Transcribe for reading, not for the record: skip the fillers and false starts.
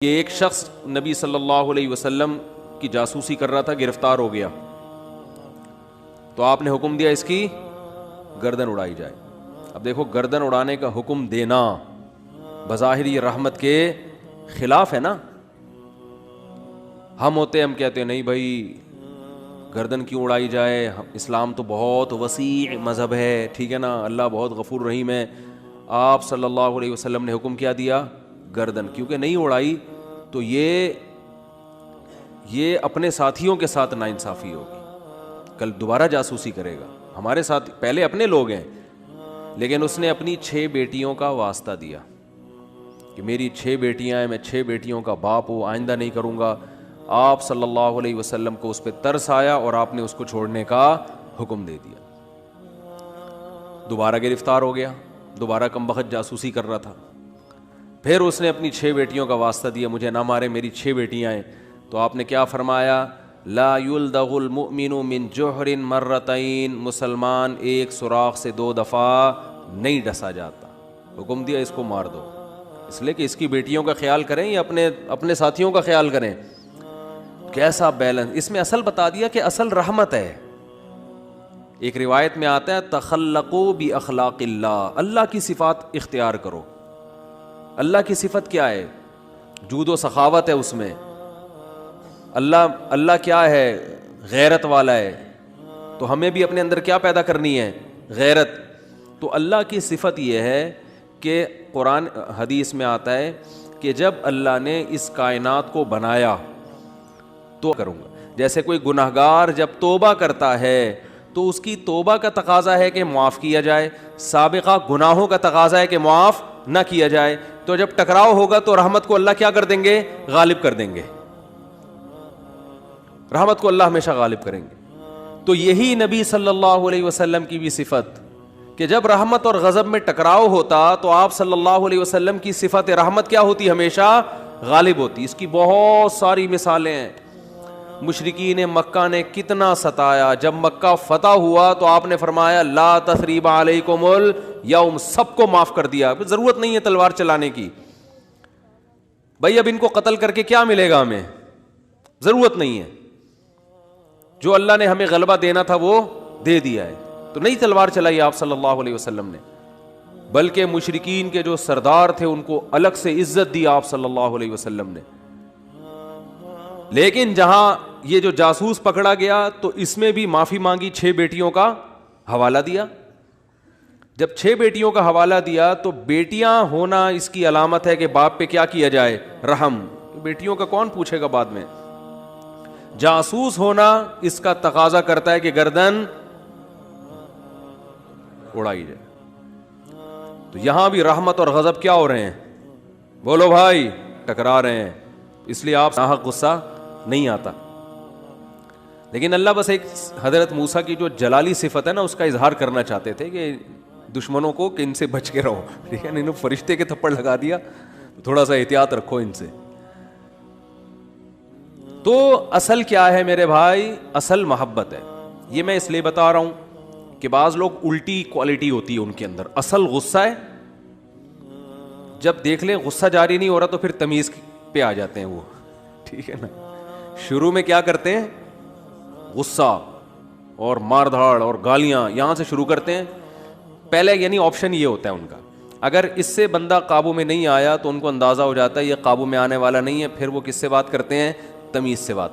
کہ ایک شخص نبی صلی اللہ علیہ وسلم کی جاسوسی کر رہا تھا، گرفتار ہو گیا، تو آپ نے حکم دیا اس کی گردن اڑائی جائے۔ اب دیکھو، گردن اڑانے کا حکم دینا بظاہر یہ رحمت کے خلاف ہے نا۔ ہم کہتے ہیں نہیں بھائی گردن کیوں اڑائی جائے، اسلام تو بہت وسیع مذہب ہے، ٹھیک ہے نا، اللہ بہت غفور رحیم ہے۔ آپ صلی اللہ علیہ وسلم نے حکم کیا دیا؟ گردن، کیونکہ نہیں اڑائی تو یہ اپنے ساتھیوں کے ساتھ ناانصافی ہوگی، کل دوبارہ جاسوسی کرے گا۔ ہمارے ساتھ پہلے اپنے لوگ ہیں، لیکن اس نے اپنی 6 بیٹیوں کا واسطہ دیا کہ میری 6 بیٹیاں ہیں، میں 6 بیٹیوں کا باپ ہوں، آئندہ نہیں کروں گا۔ آپ صلی اللہ علیہ وسلم کو اس پہ ترس آیا اور آپ نے اس کو چھوڑنے کا حکم دے دیا۔ دوبارہ گرفتار ہو گیا، دوبارہ کمبخت جاسوسی کر رہا تھا۔ پھر اس نے اپنی 6 بیٹیوں کا واسطہ دیا، مجھے نہ مارے، میری 6 بیٹیاں ہیں۔ تو آپ نے کیا فرمایا؟ لا یلدغ المؤمن من جوہر مرتین، مسلمان ایک سوراخ سے 2 دفعہ نہیں ڈسا جاتا۔ حکم دیا اس کو مار دو، اس لیے کہ اس کی بیٹیوں کا خیال کریں یا اپنے ساتھیوں کا خیال کریں۔ کیسا بیلنس اس میں، اصل بتا دیا کہ اصل رحمت ہے۔ ایک روایت میں آتا ہے تخلقوا باخلاق اللہ، اللہ کی صفات اختیار کرو۔ اللہ کی صفت کیا ہے؟ جود و سخاوت ہے اس میں۔ اللہ کیا ہے؟ غیرت والا ہے۔ تو ہمیں بھی اپنے اندر کیا پیدا کرنی ہے؟ غیرت۔ تو اللہ کی صفت یہ ہے کہ قرآن حدیث میں آتا ہے کہ جب اللہ نے اس کائنات کو بنایا تو کروں گا، جیسے کوئی گناہگار جب توبہ کرتا ہے تو اس کی توبہ کا تقاضا ہے کہ معاف کیا جائے، سابقہ گناہوں کا تقاضا ہے کہ معاف نہ کیا جائے۔ تو جب ٹکراؤ ہوگا تو رحمت کو اللہ کیا کر دیں گے؟ غالب کر دیں گے۔ رحمت کو اللہ ہمیشہ غالب کریں گے۔ تو یہی نبی صلی اللہ علیہ وسلم کی بھی صفت کہ جب رحمت اور غضب میں ٹکراؤ ہوتا تو آپ صلی اللہ علیہ وسلم کی صفت رحمت کیا ہوتی؟ ہمیشہ غالب ہوتی۔ اس کی بہت ساری مثالیں ہیں۔ مشرکین مکہ نے کتنا ستایا، جب مکہ فتح ہوا تو آپ نے فرمایا لا تثریب علیکم اليوم، سب کو معاف کر دیا، ضرورت نہیں ہے تلوار چلانے کی۔ بھائی اب ان کو قتل کر کے کیا ملے گا ہمیں؟ ضرورت نہیں ہے، جو اللہ نے ہمیں غلبہ دینا تھا وہ دے دیا ہے۔ تو نہیں تلوار چلائی آپ صلی اللہ علیہ وسلم نے، بلکہ مشرکین کے جو سردار تھے ان کو الگ سے عزت دی آپ صلی اللہ علیہ وسلم نے۔ لیکن جہاں یہ جو جاسوس پکڑا گیا تو اس میں بھی معافی مانگی، 6 بیٹیوں کا حوالہ دیا۔ جب 6 بیٹیوں کا حوالہ دیا تو بیٹیاں ہونا اس کی علامت ہے کہ باپ پہ کیا کیا جائے؟ رحم۔ بیٹیوں کا کون پوچھے گا بعد میں؟ جاسوس ہونا اس کا تقاضا کرتا ہے کہ گردن اڑائی جائے۔ تو یہاں بھی رحمت اور غضب کیا ہو رہے ہیں؟ بولو بھائی، ٹکرا رہے ہیں۔ اس لیے آپ ناحق غصہ نہیں آتا۔ لیکن اللہ بس ایک حضرت موسیٰ کی جو جلالی صفت ہے نا اس کا اظہار کرنا چاہتے تھے کہ دشمنوں کو کہ ان سے بچ کے رہو، ٹھیک ہے، انہوں فرشتے کے تھپڑ لگا دیا، تھوڑا سا احتیاط رکھو ان سے۔ تو اصل کیا ہے میرے بھائی؟ اصل محبت ہے۔ یہ میں اس لیے بتا رہا ہوں کہ بعض لوگ الٹی کوالٹی ہوتی ہے ان کے اندر۔ اصل غصہ ہے، جب دیکھ لیں غصہ جاری نہیں ہو رہا تو پھر تمیز پہ آ جاتے ہیں وہ، ٹھیک ہے نا۔ شروع میں کیا کرتے ہیں؟ غصہ اور مار دھاڑ اور گالیاں یہاں سے شروع کرتے ہیں پہلے، یعنی آپشن یہ ہوتا ہے ان کا۔ اگر اس سے بندہ قابو میں نہیں آیا تو ان کو اندازہ ہو جاتا ہے یہ قابو میں آنے والا نہیں ہے، پھر وہ کس سے بات کرتے ہیں؟ تمیز سے بات